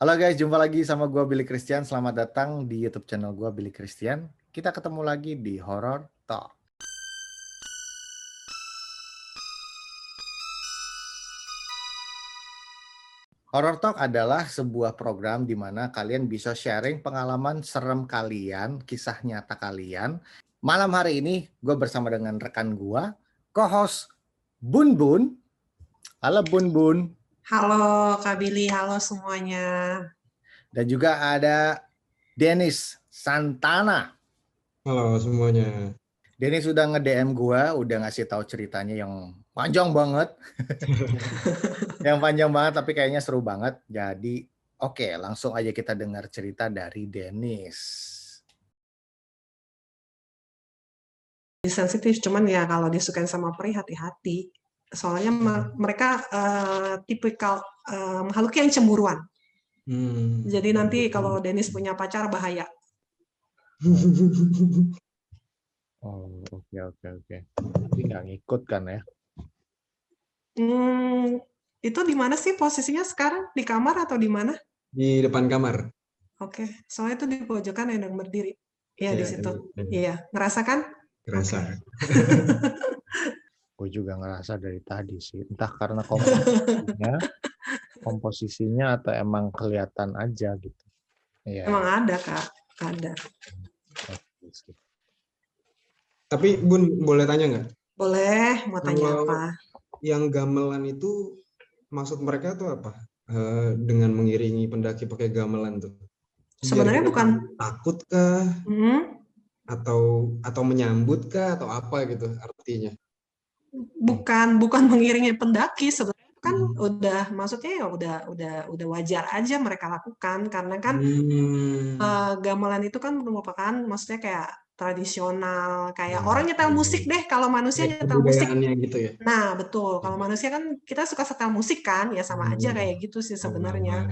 Halo guys, jumpa lagi sama gue Billy Christian. Selamat datang di YouTube channel gue Billy Christian. Kita ketemu lagi di Horror Talk. Horror Talk adalah sebuah program di mana kalian bisa sharing pengalaman serem kalian, kisah nyata kalian. Malam hari ini gue bersama dengan rekan gue, co-host Bun Bun. Halo Bun Bun. Halo Kak Billy, halo semuanya. Dan juga ada Dennis Santana. Halo semuanya. Dennis sudah nge-DM gue, udah ngasih tahu ceritanya yang panjang banget. Yang panjang banget tapi kayaknya seru banget. Jadi oke, langsung aja kita dengar cerita dari Dennis. Sensitif, cuman ya kalau disukain sama peri hati-hati. Soalnya mereka tipikal makhluk yang cemburuan. Jadi nanti kalau Dennis punya pacar bahaya. Oh, oke. Tapi nggak ngikut kan ya? Itu di mana sih posisinya sekarang? Di kamar atau di mana? Di depan kamar. Oke, soalnya itu di pojokan yang berdiri. Iya, di situ. Iya. Iya, ngerasa kan? Kerasa. Gue juga ngerasa dari tadi sih. Entah karena komposisinya atau emang kelihatan aja gitu. Iya. Emang ada, Kak. Ada. Tapi Bun, boleh tanya nggak? Boleh, mau tanya apa? Yang gamelan itu maksud mereka tuh apa? Dengan mengiringi pendaki pakai gamelan tuh. Sebenarnya bukan takut kah? Atau menyambut kah atau apa gitu artinya? Bukan mengiringi pendaki, sebenarnya kan udah maksudnya ya udah wajar aja mereka lakukan karena kan gamelan itu kan merupakan maksudnya kayak tradisional, kayak orang nyetel musik deh, kalau manusia nyetel musik. Gitu ya? Nah, betul. Kalau manusia kan kita suka setel musik kan, ya sama aja kayak gitu sih sebenarnya.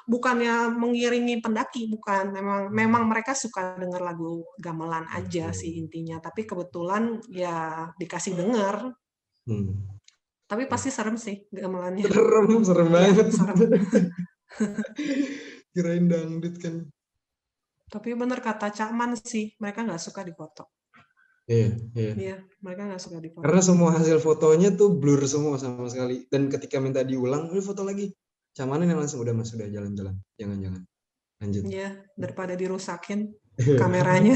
Bukannya mengiringi pendaki, bukan. Memang mereka suka denger lagu gamelan aja sih intinya. Tapi kebetulan ya dikasih denger. Tapi pasti serem sih gamelannya. Serem banget. Ya, serem. Kirain dangdut kan. Tapi bener kata Cak Man sih, mereka nggak suka difoto. Iya, mereka nggak suka difoto. Karena semua hasil fotonya tuh blur semua sama sekali. Dan ketika minta diulang, lu foto lagi. Camanan yang langsung udah jalan-jalan. Jangan. Lanjut. Iya, daripada dirusakin kameranya.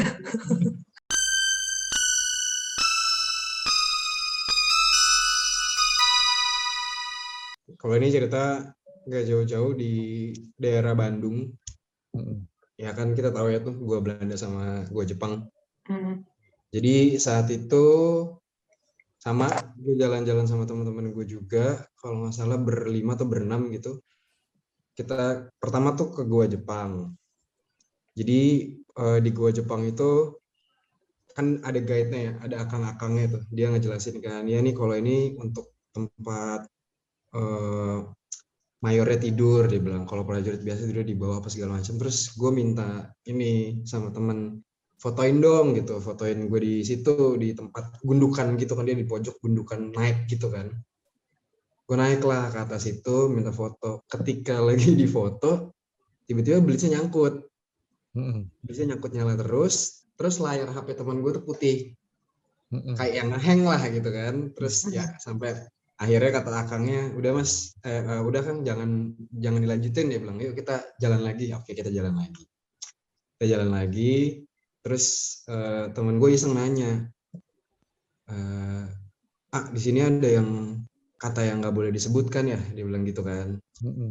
Kalau ini cerita nggak jauh-jauh di daerah Bandung. Ya kan kita tahu ya tuh gua Belanda sama gua Jepang. Jadi saat itu sama gue jalan-jalan sama teman-teman gue juga, kalau nggak salah berlima atau berenam gitu. Kita pertama tuh ke gua Jepang. Jadi di gua Jepang itu kan ada guide-nya ya, ada akang-akangnya tuh. Dia ngejelasin kan, ya nih kalau ini untuk tempat mayornya tidur, dia bilang. Kalau prajurit biasa tidur di bawah apa segala macam. Terus gue minta ini sama temen, fotoin dong gitu, fotoin gue di situ di tempat gundukan gitu kan, dia di pojok gundukan naik gitu kan. Gue naiklah ke atas itu minta foto. Ketika lagi di foto, tiba-tiba blitznya nyangkut. Blitznya nyangkut nyala terus layar HP teman gue tuh putih. Kayak yang ngehang lah gitu kan. Terus ya sampai akhirnya kata akangnya, udah mas, udah kan jangan dilanjutin, dia bilang, yuk kita jalan lagi. Oke, kita jalan lagi. Terus teman gue iseng nanya, di sini ada yang kata yang nggak boleh disebutkan ya, dia bilang gitu kan.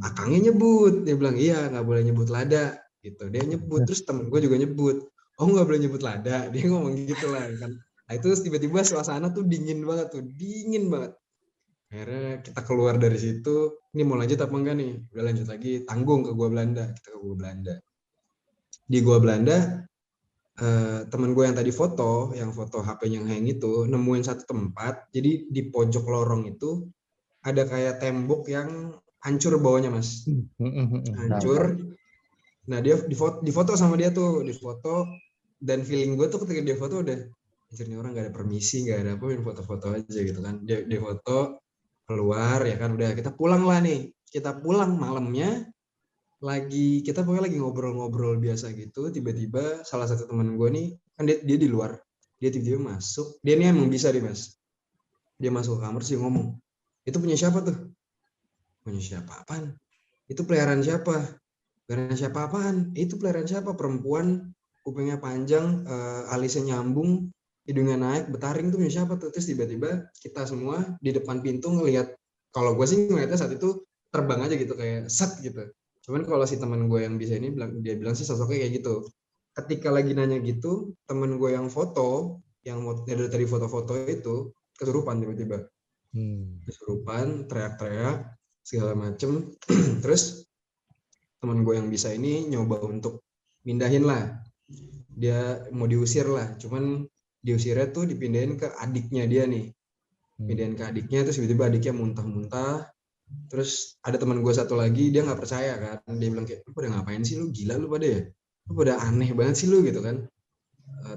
Akangnya nyebut, dia bilang iya nggak boleh nyebut lada gitu. Dia nyebut, terus temen gue juga nyebut, oh nggak boleh nyebut lada, dia ngomong gitu lah kan. Nah itu tiba-tiba suasana tuh dingin banget. Akhirnya kita keluar dari situ, ini mau lanjut apa enggak nih? Udah lanjut lagi, tanggung ke Gua Belanda. Kita ke Gua Belanda. Di Gua Belanda, teman gue yang tadi foto, yang foto HP-nya yang hang itu, nemuin satu tempat, jadi di pojok lorong itu, ada kayak tembok yang hancur bawahnya, Mas. Hancur. Nah, dia difoto sama dia tuh, dan feeling gue tuh ketika dia foto udah, anjir nih orang gak ada permisi, gak ada apa, foto-foto aja gitu kan. Dia foto, keluar ya kan, udah kita pulang lah nih. Kita pulang malamnya, kita pokoknya lagi ngobrol-ngobrol biasa gitu, tiba-tiba salah satu teman gue nih, kan dia di luar, dia tiba-tiba masuk, dia nih emang bisa deh mas, dia masuk ke kamar sih ngomong, itu punya siapa tuh? Punya siapa apaan? Itu peliharaan siapa? Peliharaan siapa apaan? Itu peliharaan siapa? Perempuan, kupingnya panjang, alisnya nyambung, hidungnya naik, betaring tuh punya siapa tuh? Terus tiba-tiba kita semua di depan pintu ngelihat, kalau gue sih ngeliatnya saat itu terbang aja gitu, kayak set gitu. Cuman kalau si teman gue yang bisa ini dia bilang sih sosoknya kayak gitu. Ketika lagi nanya gitu, teman gue yang foto, yang dari tadi foto-foto itu kesurupan tiba-tiba. Kesurupan, teriak-teriak segala macem. Terus teman gue yang bisa ini nyoba untuk mindahin lah, dia mau diusir lah, cuman diusirnya tuh dipindahin ke adiknya dia nih, pindahin ke adiknya, terus tiba-tiba adiknya muntah-muntah. Terus ada teman gue satu lagi, dia nggak percaya kan, dia bilang kayak, lu pada ngapain sih, lu gila lu pada ya, lu pada aneh banget sih lu gitu kan.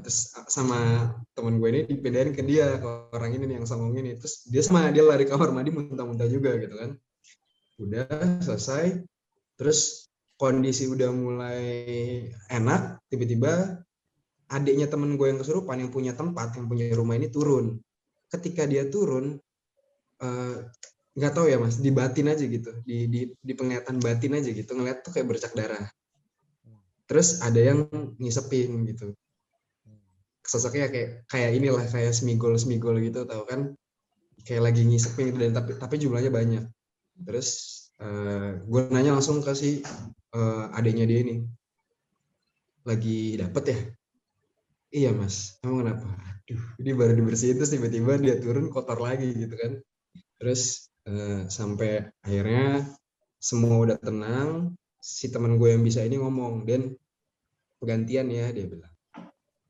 Terus sama teman gue ini dipindahin ke dia, ke orang ini nih yang songong ini, terus dia lari kamar mandi muntah-muntah juga gitu kan. Udah selesai, terus kondisi udah mulai enak, tiba-tiba adiknya temen gue yang kesurupan, yang punya tempat, yang punya rumah ini turun. Ketika dia turun, nggak tahu ya mas, di batin aja gitu, di penglihatan batin aja gitu, ngeliat tuh kayak bercak darah. Terus ada yang ngisepin gitu. Sosoknya kayak inilah, kayak semigol gitu, tahu kan? Kayak lagi ngisepin gitu, dan tapi jumlahnya banyak. Terus gue nanya langsung ke si adiknya dia ini, lagi dapet ya? Iya mas, emang kenapa? Aduh, ini baru dibersihin terus tiba-tiba dia turun kotor lagi gitu kan. Terus sampai akhirnya semua udah tenang, si teman gue yang bisa ini ngomong, Dan gantian ya, dia bilang.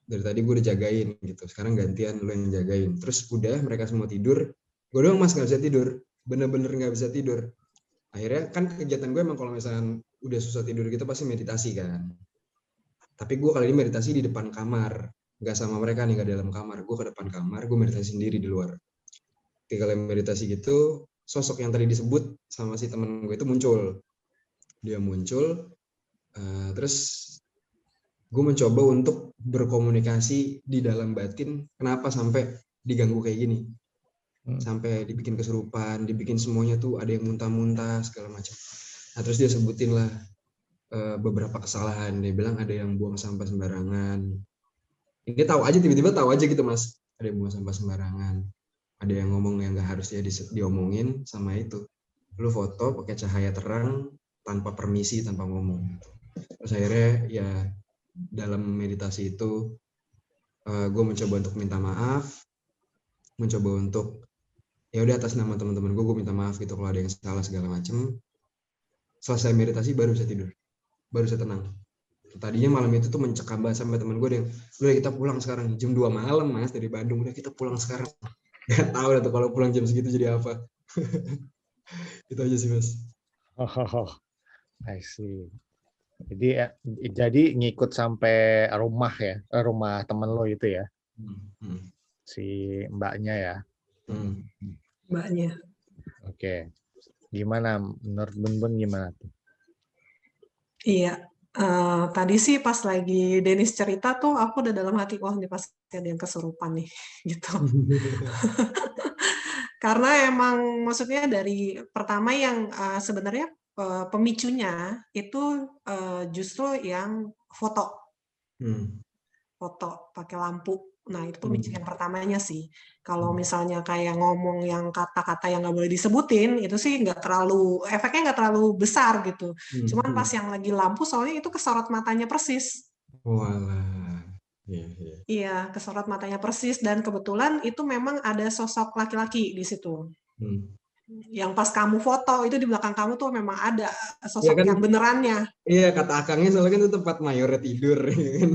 Dari tadi gue udah jagain gitu, sekarang gantian lo yang jagain. Terus udah mereka semua tidur, gue doang mas nggak bisa tidur, bener-bener nggak bisa tidur. Akhirnya kan kegiatan gue emang kalau misalnya udah susah tidur gitu pasti meditasi kan. Tapi gue kali ini meditasi di depan kamar, nggak sama mereka nih, nggak di dalam kamar. Gue ke depan kamar, gue meditasi sendiri di luar. Ketika kalian meditasi gitu, sosok yang tadi disebut sama si temen gue itu muncul. Dia muncul, terus gue mencoba untuk berkomunikasi di dalam batin, kenapa sampai diganggu kayak gini. Sampai dibikin kesurupan, dibikin semuanya tuh ada yang muntah-muntah, segala macam. Nah terus dia sebutin lah beberapa kesalahan. Dia bilang ada yang buang sampah sembarangan. Dia tahu aja, tiba-tiba tahu aja gitu mas, ada yang buang sampah sembarangan, ada yang ngomong yang nggak harusnya diomongin, sama itu lu foto pakai cahaya terang tanpa permisi, tanpa ngomong. Terus akhirnya ya dalam meditasi itu gue mencoba untuk minta maaf, mencoba untuk ya udah atas nama teman-teman gue minta maaf gitu kalau ada yang salah segala macem. Selesai meditasi baru bisa tidur, baru bisa tenang. Tadinya malam itu tuh mencekam banget sampai teman gue yang, udah kita pulang sekarang, jam 2 malam mas dari Bandung, udah kita pulang sekarang. Gak tahu tuh kalau pulang jam segitu jadi apa. Itu aja sih mas. Oh, I see. Jadi ngikut sampai rumah ya, rumah temen lo itu ya, si mbaknya ya. Mbaknya. Oke. Gimana menurut Bun Bun gimana tuh? Iya, tadi sih pas lagi Denis cerita tuh aku udah dalam hati, wah ini pasti ada yang kesurupan nih, gitu. Karena emang maksudnya dari pertama yang sebenarnya pemicunya itu justru yang foto pakai lampu. Nah itu pemicu yang pertamanya sih. Kalau misalnya kayak ngomong yang kata-kata yang nggak boleh disebutin, itu sih nggak terlalu, efeknya nggak terlalu besar gitu. Cuman pas yang lagi lampu, soalnya itu kesorot matanya persis. Walah. Iya, kesorot matanya persis, dan kebetulan itu memang ada sosok laki-laki di situ. Yang pas kamu foto itu di belakang kamu tuh memang ada sosok kan, yang benerannya. Iya, kata akangnya soalnya kan itu tempat mayornya tidur.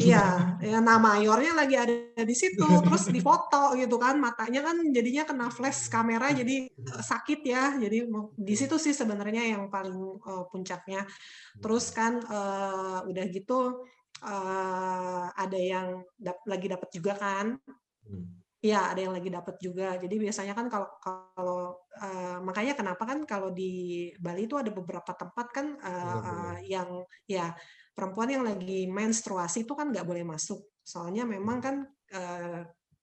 Iya, ya, nah mayornya lagi ada di situ, terus difoto gitu kan, matanya kan jadinya kena flash kamera, jadi sakit ya. Jadi di situ sih sebenarnya yang paling puncaknya. Terus kan udah gitu ada yang lagi dapat juga kan. Iya, ada yang lagi dapat juga. Jadi biasanya kan makanya kenapa kan kalau di Bali itu ada beberapa tempat kan yang ya perempuan yang lagi menstruasi itu kan nggak boleh masuk. Soalnya memang kan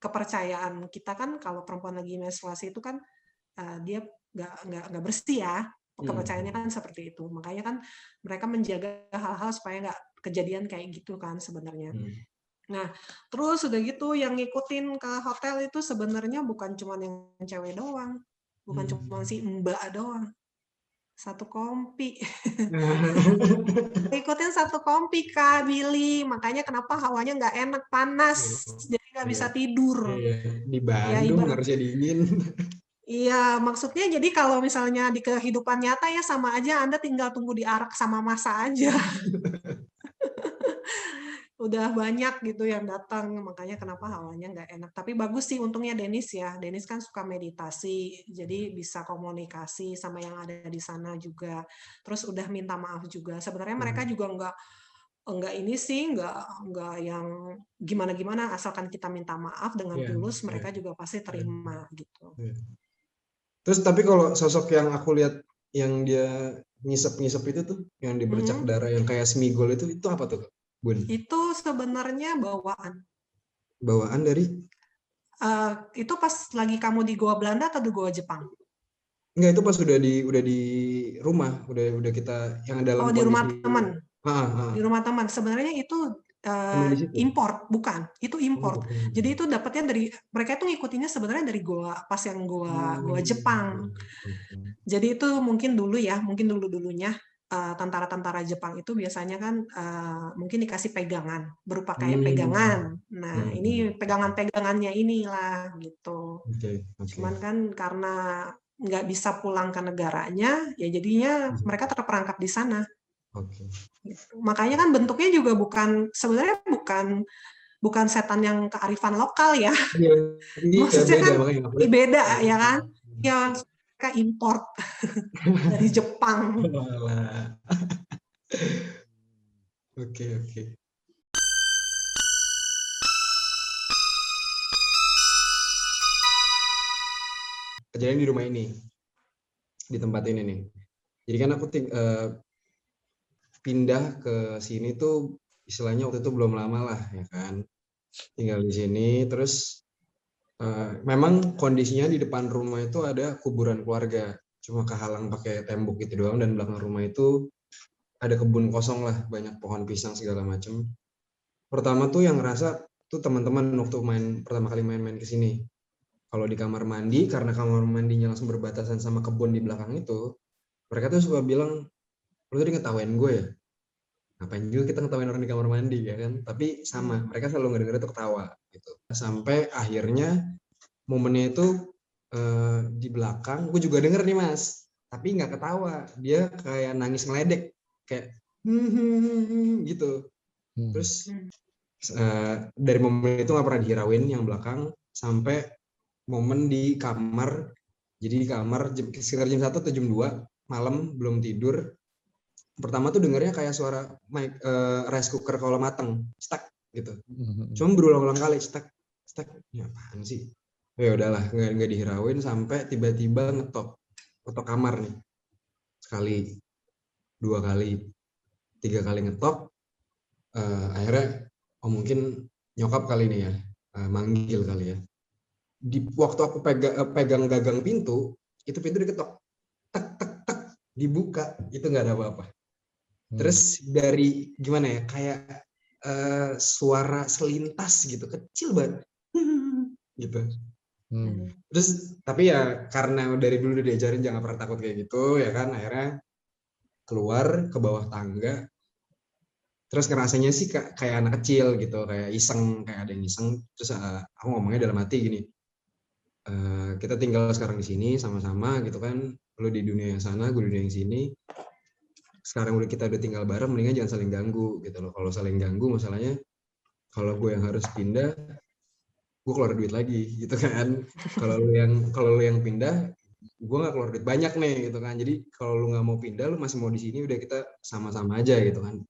kepercayaan kita kan kalau perempuan lagi menstruasi itu kan dia nggak bersih ya. Kepercayaannya kan seperti itu. Makanya kan mereka menjaga hal-hal supaya nggak kejadian kayak gitu kan sebenarnya. Nah, terus udah gitu yang ngikutin ke hotel itu sebenarnya bukan cuma yang cewek doang. Bukan cuma si Mbak doang. Satu kompi. Ikutin satu kompi, Kak Billy. Makanya kenapa hawanya nggak enak, panas. Jadi nggak bisa tidur. Di Ya, Bandung harusnya dingin. Iya, maksudnya jadi kalau misalnya di kehidupan nyata ya sama aja Anda tinggal tunggu diarak sama masa aja. Udah banyak gitu yang datang, makanya kenapa hawanya nggak enak. Tapi bagus sih untungnya Denis ya. Denis kan suka meditasi, jadi bisa komunikasi sama yang ada di sana juga. Terus udah minta maaf juga. Sebenarnya mereka juga nggak ini sih, nggak yang gimana-gimana, asalkan kita minta maaf dengan tulus, mereka juga pasti terima gitu. Terus tapi kalau sosok yang aku lihat yang dia ngisep-ngisep itu tuh, yang dibercak darah yang kayak Smigol itu apa tuh, Bun? Itu sebenarnya bawaan. Bawaan dari? Itu pas lagi kamu di Goa Belanda atau di Goa Jepang? Enggak, itu pas udah di rumah, udah kita yang dalam di rumah kondisi teman. Di di rumah teman. Sebenarnya itu import, bukan. Itu import. Jadi itu dapatnya dari mereka itu ngikutinnya sebenarnya dari Goa pas yang Goa Jepang. Jadi itu mungkin dulu-dulunya tentara-tentara Jepang itu biasanya kan mungkin dikasih pegangan berupa kayak pegangan. Nah, ini pegangan-pegangannya inilah gitu. Cuman kan karena nggak bisa pulang ke negaranya, ya jadinya mereka terperangkap di sana. Gitu. Makanya kan bentuknya juga sebenarnya bukan setan yang kearifan lokal ya. Maksudnya beda, kan beda ya kan. Ya mereka import dari Jepang. Oke. Kejadian di rumah ini, di tempat ini nih. Jadi kan aku pindah ke sini tuh istilahnya waktu itu belum lama lah ya kan. Tinggal di sini terus memang kondisinya di depan rumah itu ada kuburan keluarga. Cuma kehalang pakai tembok gitu doang, dan belakang rumah itu ada kebun kosong lah, banyak pohon pisang segala macam. Pertama tuh yang ngerasa tuh teman-teman waktu pertama kali main-main ke sini. Kalau di kamar mandi, karena kamar mandinya langsung berbatasan sama kebun di belakang itu, mereka tuh suka bilang, lu tadi ngetawain gue ya? Ngapain juga kita ngetawain orang di kamar mandi ya kan? Tapi sama, mereka selalu ngedenger tuh ketawa gitu. Sampai akhirnya momennya itu di belakang, gue juga denger nih mas, tapi nggak ketawa, dia kayak nangis ngeledek, kayak gitu. Terus dari momen itu nggak pernah dihirauin yang belakang sampai momen di kamar. Jadi di kamar sekitar jam 1 atau jam 2 malam belum tidur. Pertama tuh dengarnya kayak suara rice cooker kalau mateng, stuck gitu. Cuma berulang-ulang kali stuck. Ya apaan sih? Ya udahlah, nggak dihirauin sampai tiba-tiba ngetok kamar nih. Sekali, 2 kali, 3 kali ngetok. Akhirnya mungkin nyokap kali ini ya, manggil kali ya. Di waktu aku pegang gagang pintu, itu pintu diketok, tek dibuka, itu nggak ada apa-apa. Terus dari gimana ya, kayak suara selintas gitu, kecil banget, gitu. Terus tapi ya karena dari dulu udah diajarin jangan pernah takut kayak gitu ya kan, akhirnya keluar ke bawah tangga. Terus ngerasanya sih kayak anak kecil gitu, kayak iseng, kayak ada yang iseng. Terus aku ngomongnya dalam hati gini, kita tinggal sekarang di sini sama-sama gitu kan, lu di dunia yang sana, gue di dunia yang sini. Sekarang kita udah tinggal bareng, mendingan jangan saling ganggu gitu loh. Kalau saling ganggu masalahnya, kalau gue yang harus pindah, gue keluar duit lagi gitu kan. Kalau lu yang pindah, gue nggak keluar duit banyak nih gitu kan. Jadi kalau lu nggak mau pindah, lu masih mau di sini, udah kita sama-sama aja gitu kan.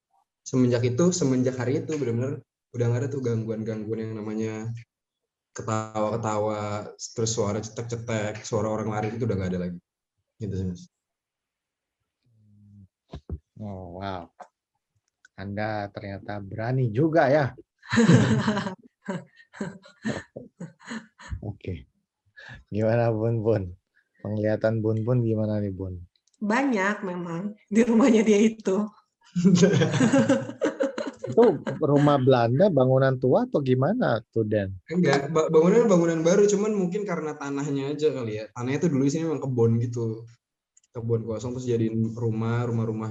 Semenjak hari itu benar-benar udah nggak ada tuh gangguan yang namanya ketawa-ketawa, terus suara cetek-cetek, suara orang lari itu udah nggak ada lagi. Gitu sih, Mas. Oh, wow. Anda ternyata berani juga ya. Oke. Gimana Bun? Penglihatan Bun gimana nih Bun? Banyak memang di rumahnya dia itu. Itu rumah Belanda bangunan tua atau gimana tuh Dan? Enggak, bangunan baru, cuman mungkin karena tanahnya aja kali ya. Tanahnya tuh dulu sini memang kebun gitu. Kebun kosong terus jadiin rumah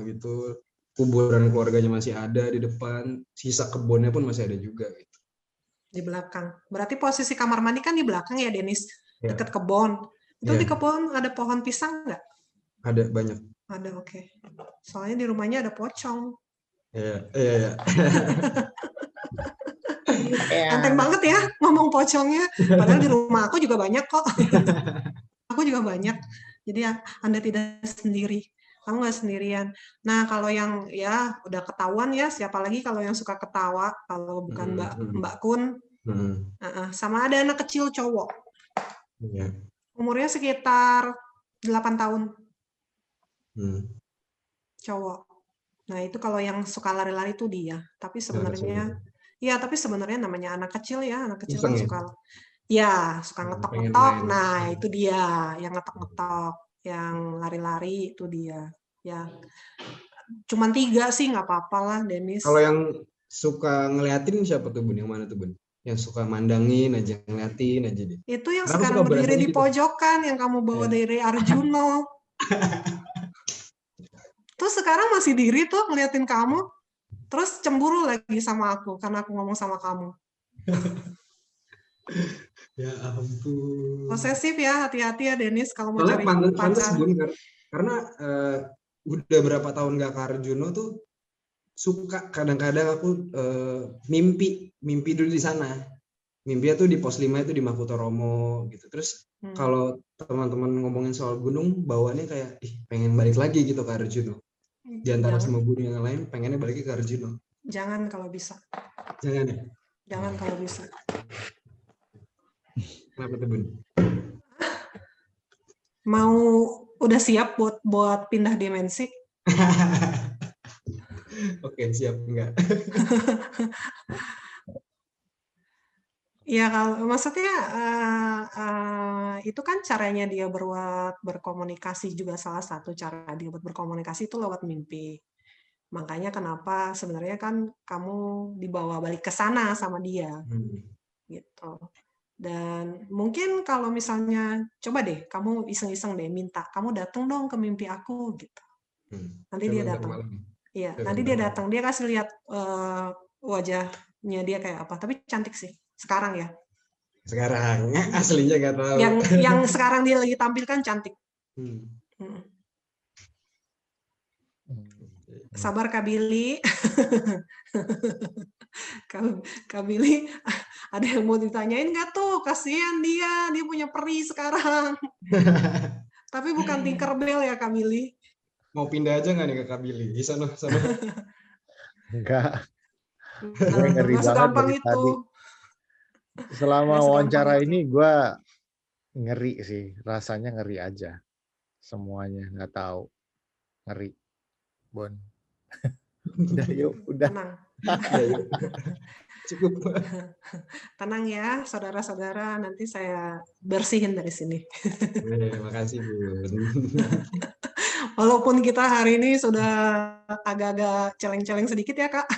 gitu. Kuburan keluarganya masih ada di depan, sisa kebunnya pun masih ada juga gitu. Di belakang. Berarti posisi kamar mandi kan di belakang ya, Denis? Ya. Deket kebun. Itu di Ya, kebun ada pohon pisang nggak? ada banyak. Ada, oke. Soalnya di rumahnya ada pocong. Iya. Enteng banget ya ngomong pocongnya. Padahal di rumah aku juga banyak kok. Aku juga banyak. Jadi Anda tidak sendiri. Kamu nggak sendirian. Nah, kalau yang ya udah ketahuan ya, siapa lagi kalau yang suka ketawa, kalau bukan Mbak Kun. Sama ada anak kecil cowok. Iya. Umurnya sekitar 8 tahun. Cowok. Nah, itu kalau yang suka lari-lari itu dia. Tapi sebenarnya tapi sebenarnya namanya anak kecil ya, anak kecil kan suka suka ngetok-ngetok. Nah, itu dia yang ngetok-ngetok, yang lari-lari itu dia. Ya. Cuman 3 sih nggak apa-apa lah, Denis. Kalau yang suka ngeliatin siapa tuh Bun? Yang mana tuh Bun? Yang suka mandangin aja, ngeliatin aja dia. Itu yang sekarang berdiri di pojokan yang kamu bawa dari Arjuno. Terus sekarang masih diri tuh ngeliatin kamu. Terus cemburu lagi sama aku karena aku ngomong sama kamu. Ya ampun. Posesif ya, hati-hati ya Denis kalau mau cari pacar. pacar. Karena udah berapa tahun gak ke Arjuno tuh suka kadang-kadang aku mimpi dulu di sana. Mimpinya tuh di pos 5 itu di Makutoromo gitu. Terus kalau teman-teman ngomongin soal gunung, bawaannya kayak pengen balik lagi gitu ke Arjuno. Di antara semua gunung yang lain, pengennya balik ke Arjuno. Jangan kalau bisa. Jangan ya? Jangan kalau bisa. Kenapa tuh Bun? Mau udah siap buat pindah dimensi? Oke, siap enggak? Ya kalau maksudnya itu kan caranya dia berkomunikasi juga, salah satu cara dia buat berkomunikasi itu lewat mimpi. Makanya kenapa sebenarnya kan kamu dibawa balik ke sana sama dia. Gitu. Dan mungkin kalau misalnya coba deh kamu iseng-iseng deh minta kamu datang dong ke mimpi aku gitu. Nanti dia datang. Iya, nanti dia datang. Dia kasih lihat wajahnya dia kayak apa. Tapi cantik sih. Sekarang ya. Sekarang aslinya nggak tahu. Yang sekarang dia lagi tampilkan cantik. Sabar Kak Billy. Kak Billy, ada yang mau ditanyain nggak tuh? Kasihan dia punya peri sekarang. Tapi bukan Tinkerbell ya Kak Billy. Mau pindah aja nggak nih ke Kak Billy? Di sana. Enggak. Gue ngeri banget dari tadi. Selama wawancara ini gue ngeri sih. Rasanya ngeri aja. Semuanya nggak tahu. Ngeri. Bon. Udah yuk, udah. Tenang. Cukup. Tenang ya, saudara-saudara. Nanti saya bersihin dari sini. Terima kasih, Bun. Walaupun kita hari ini sudah agak-agak celeng-celeng sedikit ya, Kak.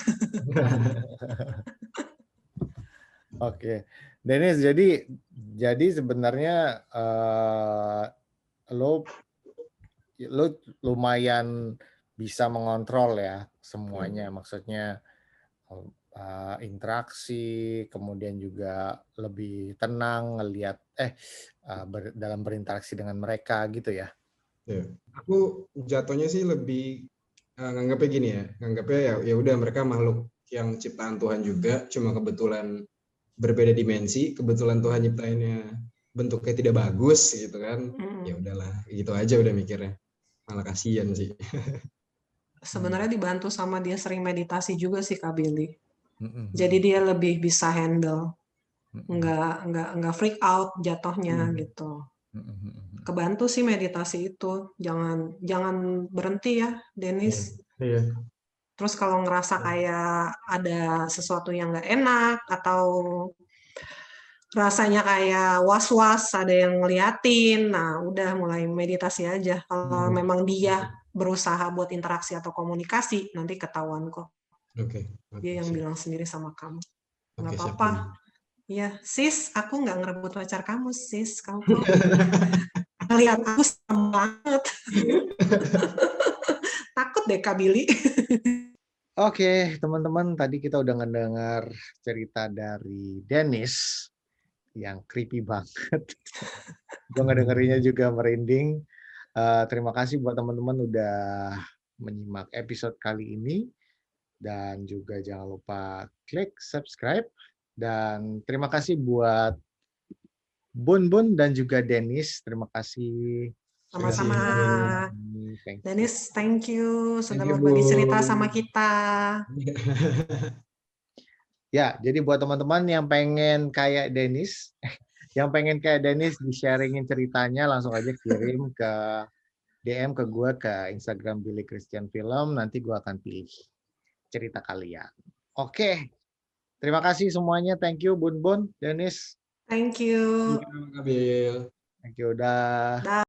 Oke. Denis, jadi sebenarnya lo lumayan bisa mengontrol ya semuanya. Maksudnya interaksi, kemudian juga lebih tenang ngelihat dalam berinteraksi dengan mereka gitu ya. Aku jatuhnya sih lebih nganggapnya gini ya, nganggapnya ya udah mereka makhluk yang ciptaan Tuhan juga, cuma kebetulan berbeda dimensi, kebetulan Tuhan nyiptainnya bentuknya tidak bagus gitu kan. Ya udahlah, gitu aja udah mikirnya. Malah kasihan sih. Sebenarnya dibantu sama dia sering meditasi juga sih Kak Billy. Jadi dia lebih bisa handle. nggak freak out jatuhnya gitu. Kebantu sih meditasi itu, jangan berhenti ya, Dennis. Iya. Terus kalau ngerasa kayak ada sesuatu yang nggak enak atau rasanya kayak was-was, ada yang ngeliatin, nah udah mulai meditasi aja. Kalau memang dia berusaha buat interaksi atau komunikasi, nanti ketahuan kok. Dia yang bilang sendiri sama kamu. Nggak apa-apa. Iya, sis, aku nggak ngerebut pacar kamu, sis. Kamu kok ngeliat aku sama banget. Takut deh, Kak Billy. Oke, teman-teman, tadi kita udah ngedengar cerita dari Dennis yang creepy banget. Gue ngedengerinnya juga merinding. Terima kasih buat teman-teman udah menyimak episode kali ini. Dan juga jangan lupa klik subscribe. Dan terima kasih buat Bun Bun dan juga Dennis. Terima kasih. Sama-sama. Dennis, thank you sudah berbagi cerita sama kita. Ya, jadi buat teman-teman yang pengen kayak Dennis, di-sharingin ceritanya, langsung aja kirim ke DM ke gue ke Instagram Billy Christian Film, nanti gue akan pilih cerita kalian. Oke, terima kasih semuanya, thank you Bun Bun, Dennis. Thank you. Thank you, Thank you, dah.